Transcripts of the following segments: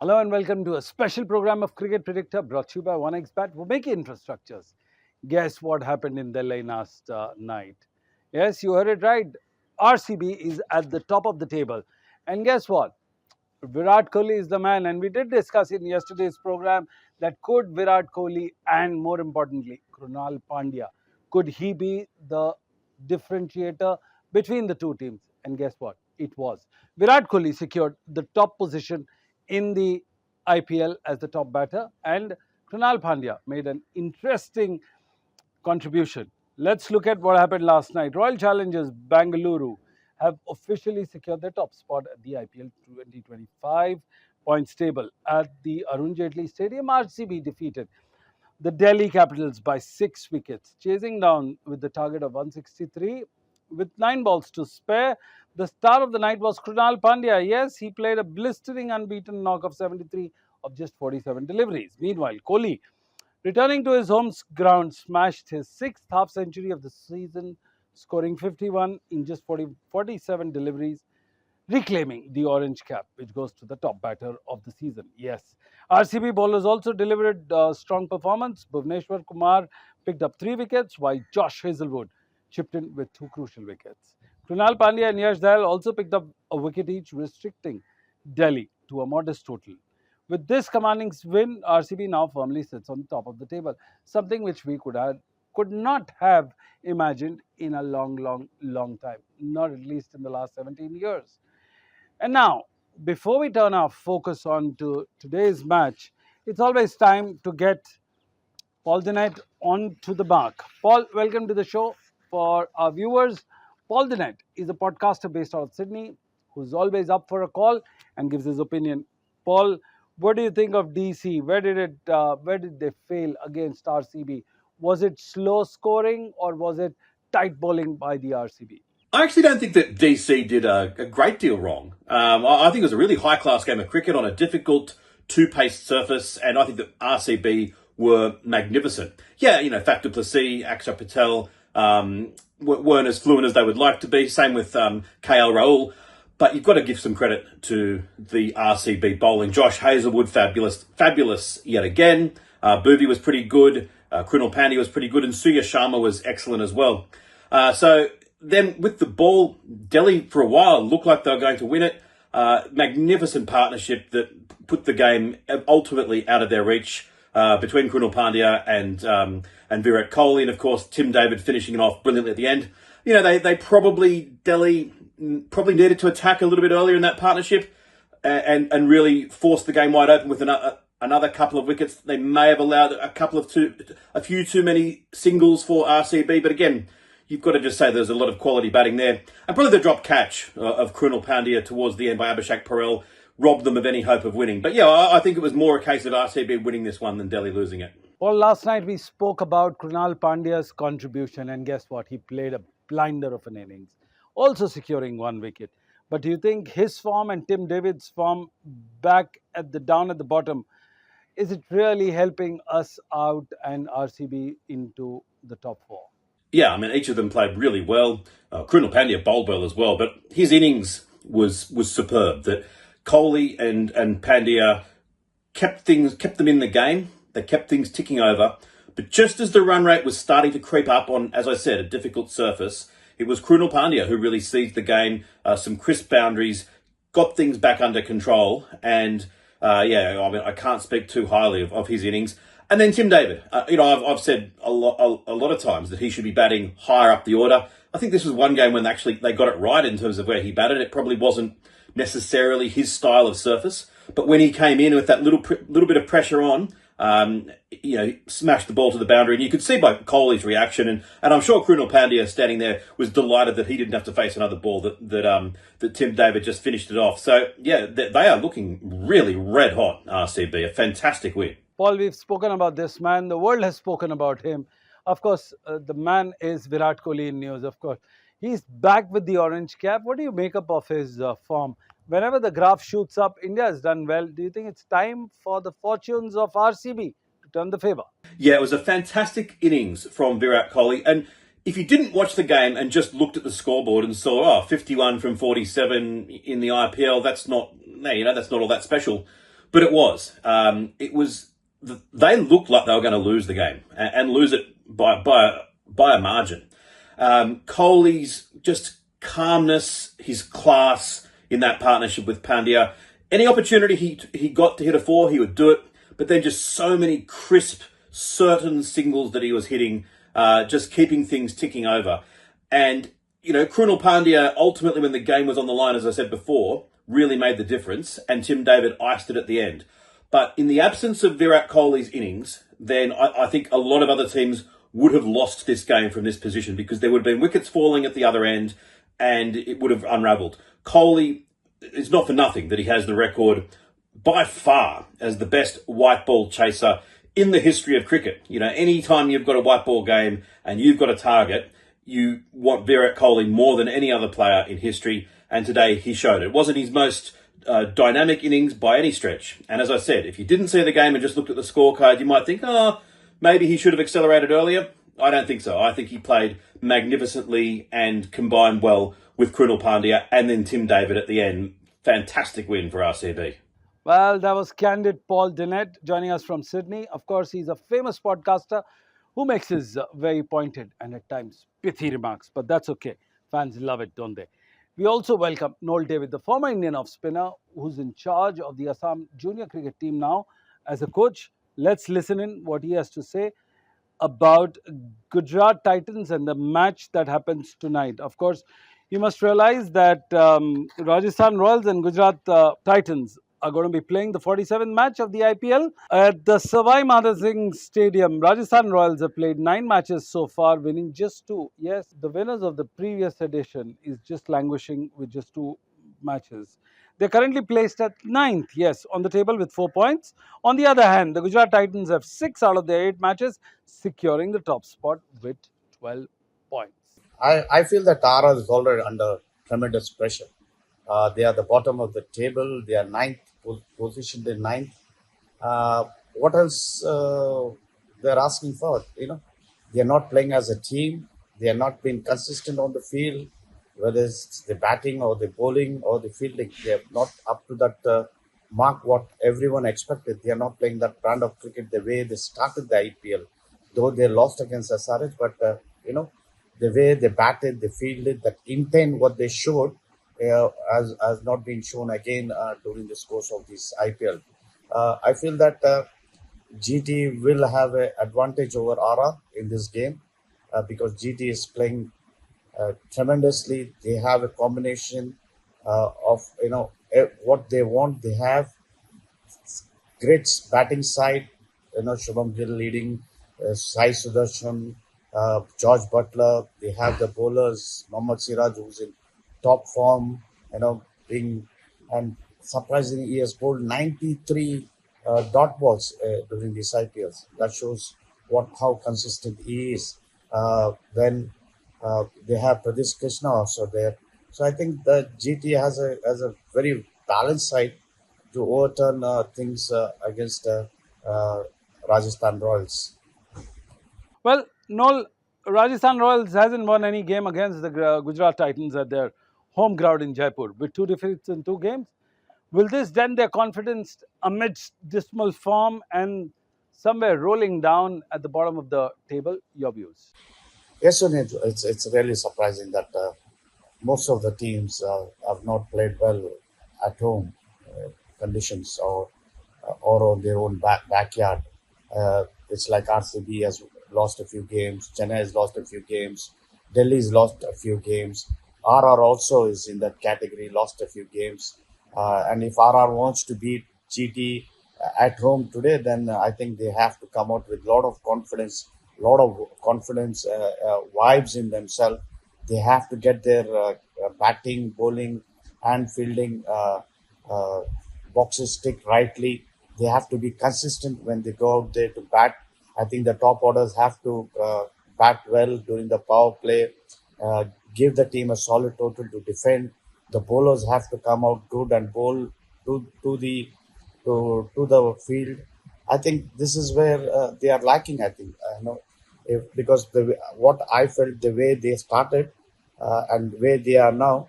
Hello and welcome to a special program of Cricket Predictor brought to you by 1xBet for making infrastructures. Guess what happened in Delhi last night? Yes, you heard it right. RCB is at the top of the table. And guess what? Virat Kohli is the man. And we did discuss in yesterday's program that could Virat Kohli and more importantly, Krunal Pandya, could he be the differentiator between the two teams? And guess what? It was. Virat Kohli secured the top position in the IPL as the top batter, and Krunal Pandya made an interesting contribution. Let's look at what happened last night. Royal Challengers Bangalore have officially secured their top spot at the IPL 2025 points table. At the Arun Jaitley Stadium, RCB defeated the Delhi Capitals by 6 wickets, chasing down with the target of 163 with 9 balls to spare. The star of the night was Krunal Pandya. Yes, he played a blistering unbeaten knock of 73 of just 47 deliveries. Meanwhile, Kohli, returning to his home ground, smashed his 6th half century of the season, scoring 51 in just 47 deliveries, reclaiming the orange cap, which goes to the top batter of the season. Yes, RCB bowlers also delivered a strong performance. Bhuvneshwar Kumar picked up 3 wickets, while Josh Hazelwood chipped in with 2 crucial wickets. Krunal Pandya and Yash Dayal also picked up a wicket each, restricting Delhi to a modest total. With this commanding win, RCB now firmly sits on top of the table, something which we could not have imagined in a long time, not at least in the last 17 years. And now, before we turn our focus on to today's match, it's always time to get Paul Dinette onto the mark. Paul, welcome to the show. For our viewers, Paul Dinette is a podcaster based out of Sydney who's always up for a call and gives his opinion. Paul, what do you think of DC? Where did they fail against RCB? Was it slow scoring or was it tight bowling by the RCB? I actually don't think that DC did a great deal wrong. I think it was a really high-class game of cricket on a difficult two-paced surface, and I think that RCB were magnificent. Yeah, Faf du Plessis, Akshar Patel weren't as fluent as they would like to be. Same with KL Rahul. But you've got to give some credit to the RCB bowling. Josh Hazelwood, fabulous yet again. Bhuvi was pretty good. Krunal Pandya was pretty good, and Surya Sharma was excellent as well. So then with the ball, Delhi for a while looked like they were going to win it. Magnificent partnership that put the game ultimately out of their reach between Krunal Pandya and Virat Kohli, and of course Tim David finishing it off brilliantly at the end. Delhi probably needed to attack a little bit earlier in that partnership and really force the game wide open with another couple of wickets. They may have allowed a few too many singles for RCB, but again, you've got to just say there's a lot of quality batting there. And probably the drop catch of Krunal Pandya towards the end by Abhishek Parel robbed them of any hope of winning. But yeah, I think it was more a case of RCB winning this one than Delhi losing it. Well, last night we spoke about Krunal Pandya's contribution, and guess what? He played a blinder of an innings, also securing 1 wicket. But do you think his form and Tim David's form down at the bottom, is it really helping us out and RCB into the top 4? Yeah, I mean, each of them played really well. Krunal Pandya bowled well as well, but his innings was superb. That Kohli and Pandya kept them in the game. They kept things ticking over. But just as the run rate was starting to creep up on, as I said, a difficult surface, it was Krunal Pandya who really seized the game, some crisp boundaries, got things back under control, and I can't speak too highly of his innings. And then Tim David, I've said a lot of times that he should be batting higher up the order. I think this was one game when actually they got it right in terms of where he batted. It probably wasn't necessarily his style of surface, but when he came in with that little bit of pressure on, smashed the ball to the boundary, and you could see by Kohli's reaction, and I'm sure Krunal Pandya standing there was delighted that he didn't have to face another ball that Tim David just finished it off. So yeah, they are looking really red hot. RCB, a fantastic win. Paul, we've spoken about this man. The world has spoken about him. Of course, the man is Virat Kohli in news. Of course, he's back with the orange cap. What do you make up of his form? Whenever the graph shoots up, India has done well. Do you think it's time for the fortunes of RCB to turn the favour? Yeah, it was a fantastic innings from Virat Kohli. And if you didn't watch the game and just looked at the scoreboard and saw, 51 from 47 in the IPL, that's not all that special. but it was. They looked like they were going to lose the game and lose it by a margin. Kohli's just calmness, his class in that partnership with Pandya. Any opportunity he got to hit a four, he would do it. But then just so many crisp, certain singles that he was hitting, just keeping things ticking over. And, Krunal Pandya, ultimately when the game was on the line, as I said before, really made the difference. And Tim David iced it at the end. But in the absence of Virat Kohli's innings, then I think a lot of other teams would have lost this game from this position because there would have been wickets falling at the other end and it would have unravelled. Kohli, it's not for nothing that he has the record by far as the best white ball chaser in the history of cricket. Any time you've got a white ball game and you've got a target, you want Virat Kohli more than any other player in history. And today he showed it. It wasn't his most dynamic innings by any stretch. And as I said, if you didn't see the game and just looked at the scorecard, you might think, maybe he should have accelerated earlier. I don't think so. I think he played magnificently and combined well with Krunal Pandya and then Tim David at the end. Fantastic win for RCB. Well, that was candid Paul Dinette joining us from Sydney. Of course, he's a famous podcaster who makes his very pointed and at times pithy remarks, but that's okay. Fans love it, don't they? We also welcome Noel David, the former Indian off spinner who's in charge of the Assam junior cricket team now as a coach. Let's listen in what he has to say about Gujarat Titans and the match that happens tonight. Of course, you must realize that Rajasthan Royals and Gujarat Titans are going to be playing the 47th match of the IPL at the Savai Madhusingh Stadium. Rajasthan Royals have played 9 matches so far, winning just 2. Yes, the winners of the previous edition is just languishing with just 2 matches. They're currently placed at 9th, yes, on the table with 4 points. On the other hand, the Gujarat Titans have 6 out of their 8 matches, securing the top spot with 12 points. I feel that Tara is already under tremendous pressure. They are the bottom of the table. They are positioned in ninth. What else they're asking for? They are not playing as a team. They are not being consistent on the field, whether it's the batting or the bowling or the fielding. They are not up to that mark what everyone expected. They are not playing that brand of cricket the way they started the IPL. Though they lost against SRH, but the way they batted, they fielded, that intent what they showed has not been shown again during this course of this IPL. I feel that GT will have an advantage over RR in this game because GT is playing tremendously. They have a combination of what they want. They have great batting side. Shubham Gill leading, Sai Sudarshan, George Butler. They have the bowlers, Mohammad Siraj, who's in top form. And surprisingly, he has bowled 93 dot balls during these IPLs. That shows how consistent he is. Then they have Pradesh Krishna also there. So I think the GT has a very balanced side to overturn things against Rajasthan Royals. Well, Noel, Rajasthan Royals hasn't won any game against the Gujarat Titans at their home ground in Jaipur with 2 defeats in 2 games. Will this dent their confidence amidst dismal form and somewhere rolling down at the bottom of the table? Your views? Yes, Sunil, it's really surprising that most of the teams have not played well at home conditions or on their own backyard. It's like RCB has lost a few games, Chennai has lost a few games, Delhi's lost a few games. RR also is in that category, lost a few games. And if RR wants to beat GT at home today, then I think they have to come out with a lot of confidence, vibes in themselves. They have to get their batting, bowling, and fielding boxes ticked rightly. They have to be consistent when they go out there to bat. I think the top orders have to bat well during the power play, give the team a solid total to defend. The bowlers have to come out good and bowl to the field. I think this is where they are lacking. I think because what I felt the way they started and where they are now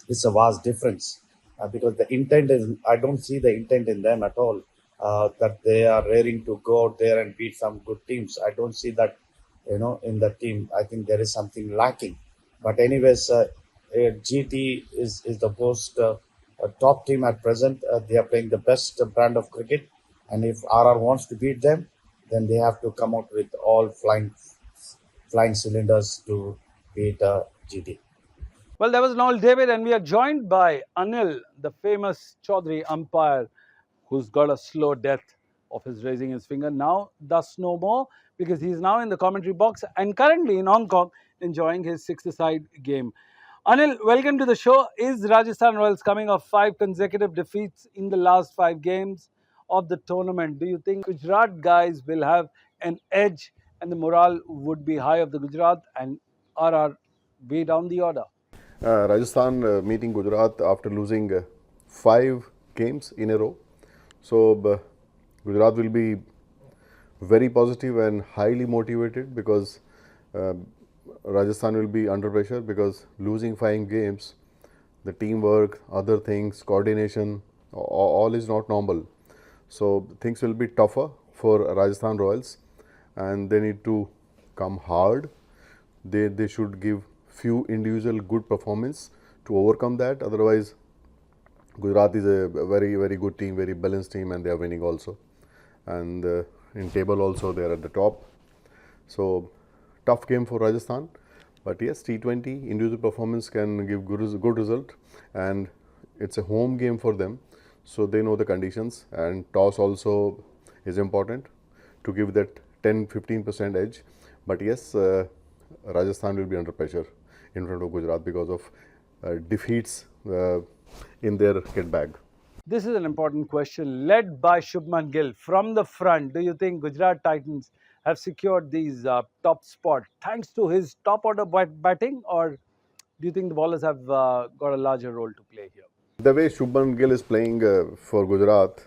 is a vast difference. because the intent is, I don't see the intent in them at all, that they are raring to go out there and beat some good teams. I don't see that, in the team. I think there is something lacking. But anyways, GT is the most top team at present. They are playing the best brand of cricket, and if RR wants to beat them, then they have to come out with all flying cylinders to beat GT. Well, that was Noel David, and we are joined by Anil, the famous Chaudhary umpire, who's got a slow death of his raising his finger. Now, thus no more, because he's now in the commentary box and currently in Hong Kong enjoying his six-a-side game. Anil, welcome to the show. Is Rajasthan Royals coming off 5 consecutive defeats in the last 5 games of the tournament? Do you think Gujarat guys will have an edge and the morale would be high of the Gujarat and RR way down the order? Rajasthan meeting Gujarat after losing 5 games in a row. So Gujarat will be very positive and highly motivated because Rajasthan will be under pressure because losing 5 games, the teamwork, other things, coordination, all is not normal. So things will be tougher for Rajasthan Royals, and they need to come hard. They should give few individual good performance to overcome that. Otherwise, Gujarat is a very good team, very balanced team, and they are winning also. And in table also they are at the top. So tough game for Rajasthan. But yes, T20 individual performance can give good result, and it's a home game for them, so they know the conditions. And toss also is important to give that 10-15% edge. But yes, Rajasthan will be under pressure in front of Gujarat because of defeats in their kit bag. This is an important question. Led by Shubman Gill from the front, do you think Gujarat Titans have secured these top spot thanks to his top order batting, or do you think the bowlers have got a larger role to play here? The way Shubman Gill is playing for Gujarat,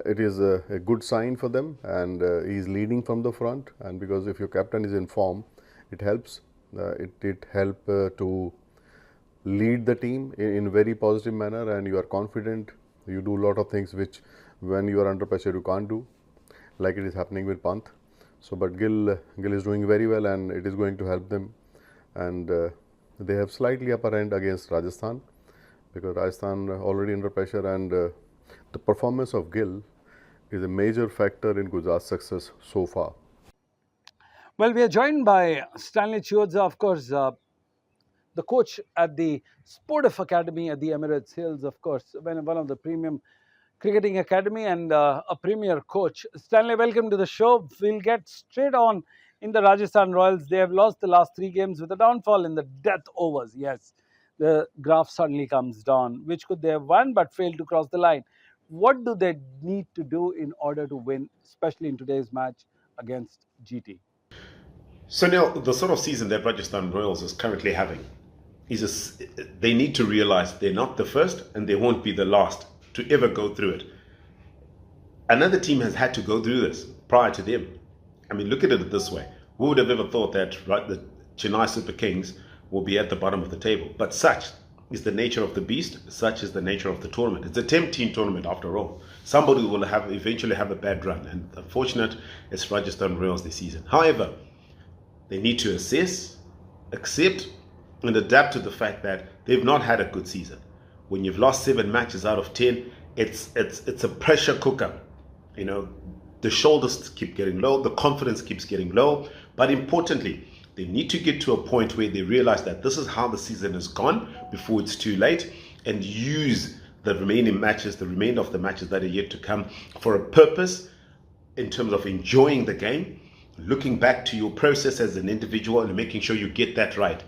it is a good sign for them, and he is leading from the front. And because if your captain is in form, it helps. It help to lead the team in very positive manner, and you are confident. You do a lot of things which, when you are under pressure, you can't do, like it is happening with Pant. So, but Gill is doing very well, and it is going to help them. And they have slightly upper hand against Rajasthan, because Rajasthan already under pressure, and the performance of Gill is a major factor in Gujarat's success so far. Well, we are joined by Stanley Chiodza, of course, the coach at the Sportif Academy at the Emirates Hills, of course, one of the premium cricketing academy and a premier coach. Stanley, welcome to the show. We'll get straight on in the Rajasthan Royals. They have lost the last 3 games with a downfall in the death overs. Yes, the graph suddenly comes down. Which could they have won but failed to cross the line? What do they need to do in order to win, especially in today's match against GT? So now, the sort of season that Rajasthan Royals is currently having is they need to realize they're not the first and they won't be the last to ever go through it. Another team has had to go through this prior to them. I mean, look at it this way. Who would have ever thought that the Chennai Super Kings will be at the bottom of the table? But such is the nature of the beast. Such is the nature of the tournament. It's a 10-team tournament after all. Somebody will eventually have a bad run. And unfortunate, it's Rajasthan Royals this season. However, they need to assess, accept, and adapt to the fact that they've not had a good season. When you've lost 7 matches out of 10, it's a pressure cooker. You know, the shoulders keep getting low, the confidence keeps getting low. But importantly, they need to get to a point where they realize that this is how the season has gone before it's too late, and use the remaining matches, the remainder of the matches that are yet to come, for a purpose in terms of enjoying the game, looking back to your process as an individual and making sure you get that right.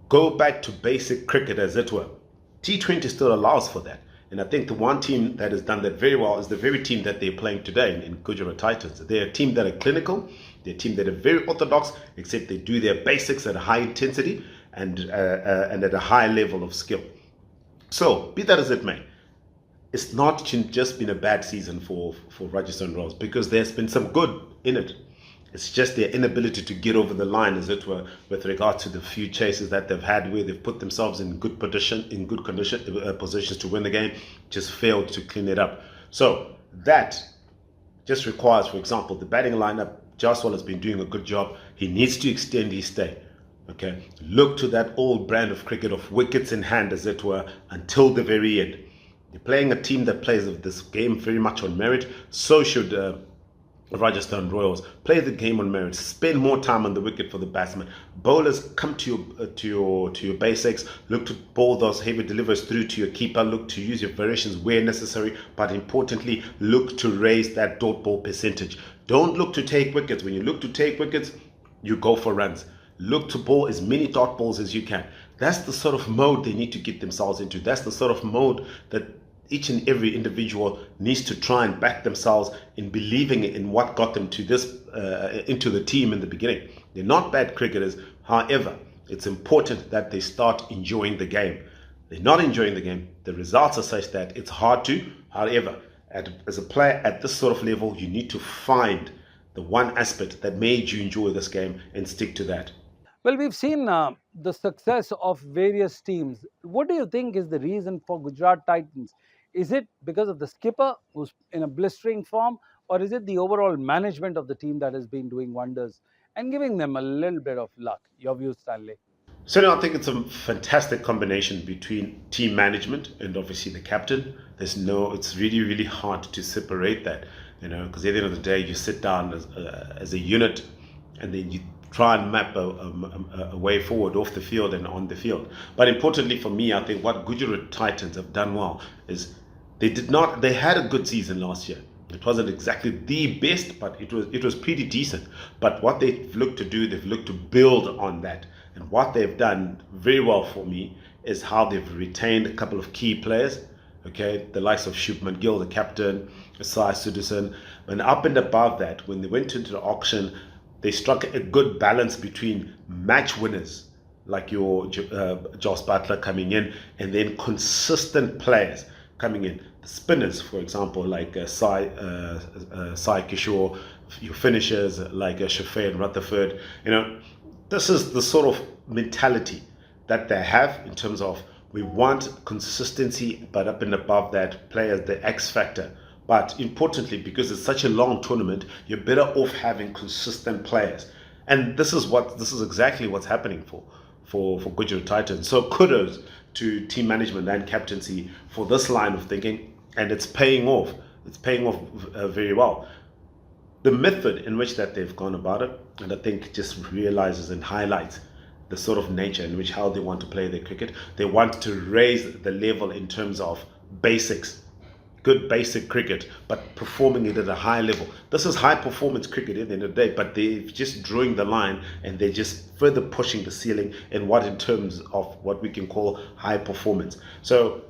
Go back to basic cricket, as it were. T20 still allows for that. And I think the one team that has done that very well is the very team that they're playing today in Gujarat Titans. They're a team that are clinical. They're a team that are very orthodox, except they do their basics at a high intensity and at a high level of skill. So, be that as it may, it's not just been a bad season for Rajasthan Royals, because there's been some good in it. It's just their inability to get over the line, as it were, with regard to the few chases that they've had, where they've put themselves in good position, positions to win the game, just failed to clean it up. So that just requires, for example, the batting lineup. Jaswal has been doing a good job. He needs to extend his stay. Okay, look to that old brand of cricket of wickets in hand, as it were, until the very end. You're playing a team that plays this game very much on merit. So should Rajasthan Royals. Play the game on merit. Spend more time on the wicket for the batsman. Bowlers, come to your basics. Look to bowl those heavy deliveries through to your keeper. Look to use your variations where necessary. But importantly, look to raise that dot ball percentage. Don't look to take wickets. When you look to take wickets, you go for runs. Look to bowl as many dot balls as you can. That's the sort of mode they need to get themselves into. That's the sort of mode that each and every individual needs to try and back themselves in believing in what got them to this into the team in the beginning. They're not bad cricketers. However, it's important that they start enjoying the game. They're not enjoying the game. The results are such that it's hard to. However, as a player at this sort of level, you need to find the one aspect that made you enjoy this game and stick to that. Well, we've seen the success of various teams. What do you think is the reason for Gujarat Titans? Is it because of the skipper who's in a blistering form, or is it the overall management of the team that has been doing wonders and giving them a little bit of luck? Your view, Stanley. So now I think it's a fantastic combination between team management and obviously the captain. It's really, really hard to separate that, because at the end of the day, you sit down as a unit and then you try and map a way forward off the field and on the field. But importantly for me, I think what Gujarat Titans have done well is they had a good season last year. It wasn't exactly the best, but it was pretty decent. But what they've looked to do, they've looked to build on that. And what they've done very well for me is how they've retained a couple of key players. Okay, the likes of Shubman Gill, the captain, Asai Sudarshan, and up and above that, when they went into the auction, they struck a good balance between match winners like your Joss Butler coming in, and then consistent players coming in. The spinners, for example, like Sai Kishore, your finishers like Shafee and Rutherford. This is the sort of mentality that they have in terms of we want consistency, but up and above that, players, the X factor. But importantly, because it's such a long tournament, you're better off having consistent players. And this is exactly what's happening for Gujarat Titans. So kudos to team management and captaincy for this line of thinking, and it's paying off. It's paying off very well. The method in which that they've gone about it, and I think just realizes and highlights the sort of nature in which how they want to play their cricket. They want to raise the level in terms of basics, good basic cricket, but performing it at a high level. This is high performance cricket at the end of the day, but they're just drawing the line and they're just further pushing the ceiling in terms of what we can call high performance. So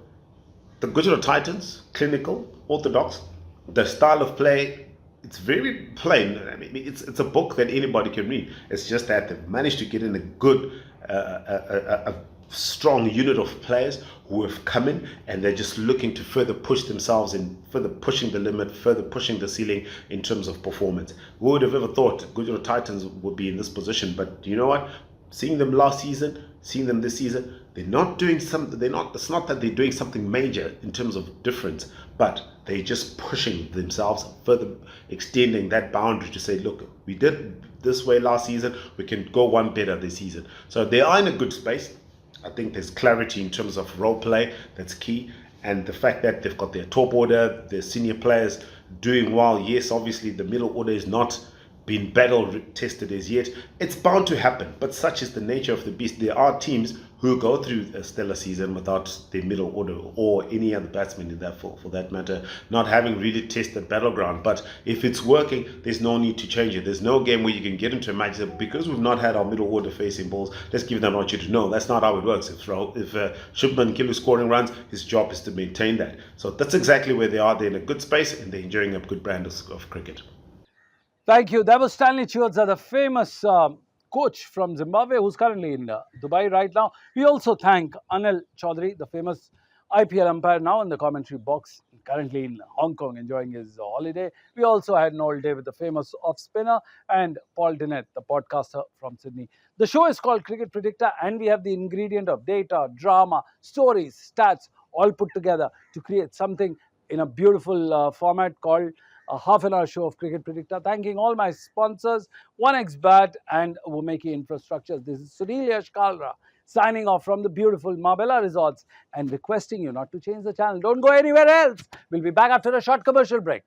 the Gujarat Titans, clinical, orthodox, the style of play, it's very plain. I mean, it's a book that anybody can read. It's just that they've managed to get in a good, a strong unit of players who have come in and they're just looking to further push themselves and further pushing the limit, further pushing the ceiling in terms of performance. Who would have ever thought Gujarat Titans would be in this position? But you know what? Seeing them last season, seeing them this season, they're not doing something. It's not that they're doing something major in terms of difference, but they're just pushing themselves further, extending that boundary to say, look, we did this way last season, we can go one better this season. So they are in a good space. I think there's clarity in terms of role play that's key, and the fact that they've got their top order, their senior players doing well. Yes, obviously the middle order is not been battle tested as yet. It's bound to happen, but such is the nature of the beast. There are teams who go through a stellar season without their middle order or any other batsman in that for that matter, not having really tested battleground. But if it's working, there's no need to change it. There's no game where you can get into a match that because we've not had our middle order facing balls, let's give them an opportunity. No, that's not how it works. If Shubman Gill is scoring runs, his job is to maintain that. So that's exactly where they are. They're in a good space and they're enjoying a good brand of cricket. Thank you. That was Stanley Chiozza, the famous coach from Zimbabwe, who's currently in Dubai right now. We also thank Anil Chaudhary, the famous IPL umpire, now in the commentary box. currently in Hong Kong enjoying his holiday. We also had Noel Day with the famous off spinner and Paul Dinette, the podcaster from Sydney. The show is called Cricket Predictor, and we have the ingredient of data, drama, stories, stats, all put together to create something in a beautiful format called a half an hour show of Cricket Predictor. Thanking all my sponsors, 1xBat and Womeki Infrastructure. This is Sunil Yash Kalra signing off from the beautiful Marbella Resorts and requesting you not to change the channel. Don't go anywhere else. We'll be back after a short commercial break.